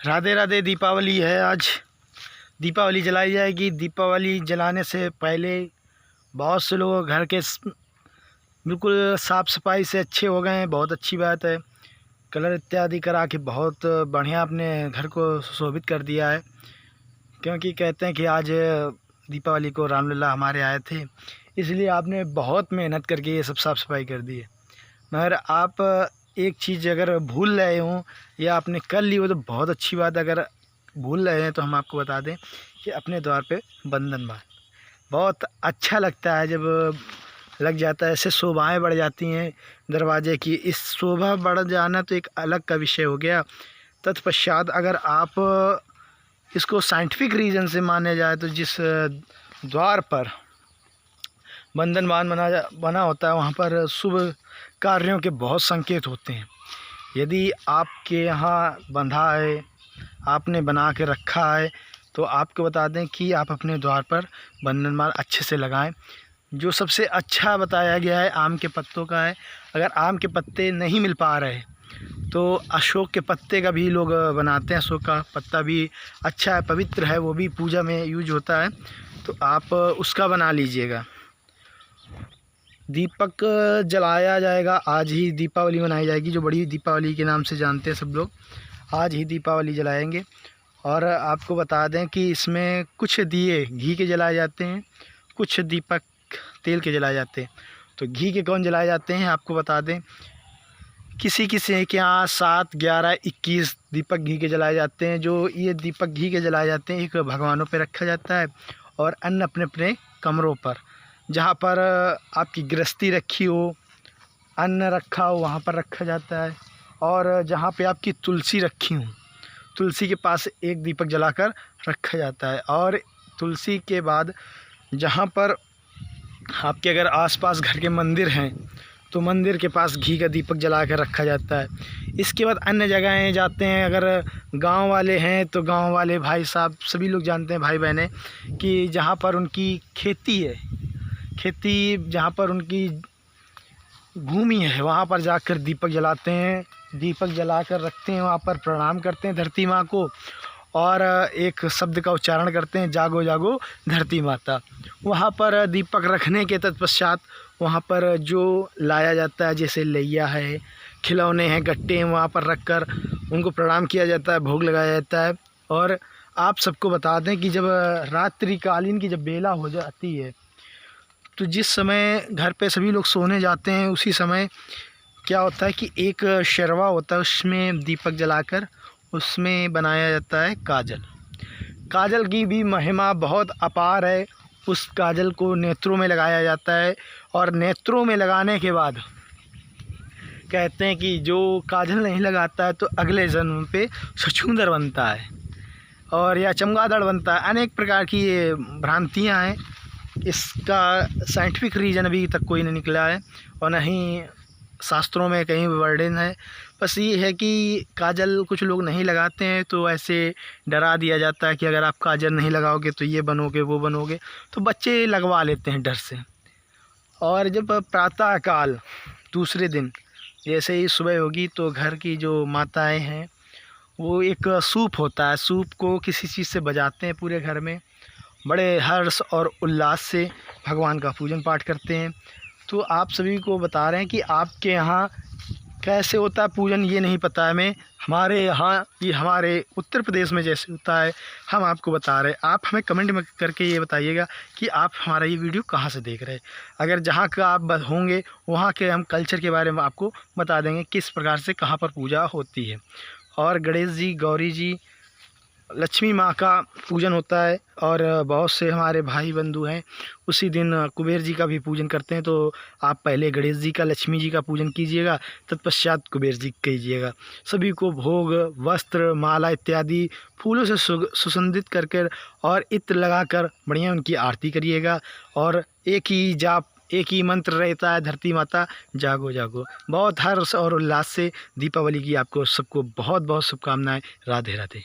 राधे राधे। दीपावली है आज। दीपावली जलाई जाएगी। दीपावली जलाने से पहले बहुत से लोग घर के बिल्कुल साफ़ सफाई से अच्छे हो गए हैं। बहुत अच्छी बात है। कलर इत्यादि करा के बहुत बढ़िया अपने घर को सुशोभित कर दिया है, क्योंकि कहते हैं कि आज दीपावली को रामलला हमारे आए थे, इसलिए आपने बहुत मेहनत करके ये सब साफ़ सफाई कर दी है। मगर आप एक चीज़ अगर भूल रहे हों या आपने कर ली हो तो बहुत अच्छी बात है। अगर भूल रहे हैं तो हम आपको बता दें कि अपने द्वार पे बंधन बांध। बहुत अच्छा लगता है जब लग जाता है, ऐसे शोभाएँ बढ़ जाती हैं दरवाजे की। इस शोभा बढ़ जाना तो एक अलग का विषय हो गया। तत्पश्चात अगर आप इसको साइंटिफिक रीज़न से माने जाए तो जिस द्वार पर बंधन बांध बना होता है वहाँ पर शुभ कार्यों के बहुत संकेत होते हैं। यदि आपके यहाँ बंधा है, आपने बना के रखा है, तो आपको बता दें कि आप अपने द्वार पर बंधन बांध अच्छे से लगाएं। जो सबसे अच्छा बताया गया है आम के पत्तों का है। अगर आम के पत्ते नहीं मिल पा रहे तो अशोक के पत्ते का भी लोग बनाते हैं। अशोक का पत्ता भी अच्छा है, पवित्र है, वो भी पूजा में यूज होता है, तो आप उसका बना लीजिएगा। दीपक जलाया जाएगा। आज ही दीपावली मनाई जाएगी, जो बड़ी दीपावली के नाम से जानते हैं सब लोग। आज ही दीपावली जलाएंगे। और आपको बता दें कि इसमें कुछ दिए घी के जलाए जाते हैं, कुछ दीपक तेल के जलाए जाते हैं। तो घी के कौन जलाए जाते हैं आपको बता दें। किसी किसी के यहाँ 7, 11, 21 दीपक घी के जलाए जाते हैं। जो ये दीपक घी के जलाए जाते हैं, एक भगवानों पे रखा जाता है और अन्य अपने अपने कमरों पर, जहाँ पर आपकी गृहस्थी रखी हो, अन्न रखा हो, वहाँ पर रखा जाता है। और जहाँ पे आपकी तुलसी रखी हो, तुलसी के पास एक दीपक जलाकर रखा जाता है। और तुलसी के बाद जहाँ पर आपके अगर आसपास घर के मंदिर हैं तो मंदिर के पास घी का दीपक जला कर रखा जाता है। इसके बाद अन्य जगहें जाते हैं। अगर गांव वाले हैं तो गांव वाले भाई साहब सभी लोग जानते हैं, भाई बहनें, कि जहाँ पर उनकी खेती है, खेती जहाँ पर उनकी भूमि है, वहाँ पर जाकर दीपक जलाते हैं। दीपक जलाकर रखते हैं, वहाँ पर प्रणाम करते हैं धरती माँ को और एक शब्द का उच्चारण करते हैं, जागो जागो धरती माता। वहाँ पर दीपक रखने के तत्पश्चात वहाँ पर जो लाया जाता है, जैसे लैया है, खिलौने हैं, गट्टे हैं, वहाँ पर रख कर उनको प्रणाम किया जाता है, भोग लगाया जाता है। और आप सबको बता दें कि जब रात्रिकालीन की जब बेला हो जाती है तो जिस समय घर पे सभी लोग सोने जाते हैं, उसी समय क्या होता है कि एक शरवा होता है, उसमें दीपक जलाकर उसमें बनाया जाता है काजल। काजल की भी महिमा बहुत अपार है। उस काजल को नेत्रों में लगाया जाता है और नेत्रों में लगाने के बाद कहते हैं कि जो काजल नहीं लगाता है तो अगले जन्म पे छछूंदर बनता है और या चमगादड़ बनता है। अनेक प्रकार की ये भ्रांतियाँ हैं। इसका साइंटिफिक रीज़न अभी तक कोई नहीं निकला है और न ही शास्त्रों में कहीं वर्णन है। बस ये है कि काजल कुछ लोग नहीं लगाते हैं तो ऐसे डरा दिया जाता है कि अगर आप काजल नहीं लगाओगे तो ये बनोगे, वो बनोगे, तो बच्चे लगवा लेते हैं डर से। और जब प्रातःकाल दूसरे दिन जैसे ही सुबह होगी तो घर की जो माताएं हैं वो एक सूप होता है, सूप को किसी चीज़ से बजाते हैं पूरे घर में, बड़े हर्ष और उल्लास से भगवान का पूजन पाठ करते हैं। तो आप सभी को बता रहे हैं कि आपके यहाँ कैसे होता है पूजन, ये नहीं पता है हमें। हमारे यहाँ ये हमारे उत्तर प्रदेश में जैसे होता है हम आपको बता रहे हैं। आप हमें कमेंट में करके ये बताइएगा कि आप हमारा ये वीडियो कहाँ से देख रहे हैं। अगर जहाँ का आप होंगे वहाँ के हम कल्चर के बारे में आपको बता देंगे, किस प्रकार से कहाँ पर पूजा होती है। और गणेश जी, गौरी जी, लक्ष्मी माँ का पूजन होता है। और बहुत से हमारे भाई बंधु हैं उसी दिन कुबेर जी का भी पूजन करते हैं। तो आप पहले गणेश जी का, लक्ष्मी जी का पूजन कीजिएगा, तत्पश्चात कुबेर जी कीजिएगा। सभी को भोग, वस्त्र, माला इत्यादि फूलों से सुगंधित करके और इत्र लगाकर बढ़िया उनकी आरती करिएगा। और एक ही जाप, एक ही मंत्र रहता है, धरती माता जागो जागो। बहुत हर्ष और उल्लास से दीपावली की आपको सबको बहुत बहुत शुभकामनाएं। राधे राधे।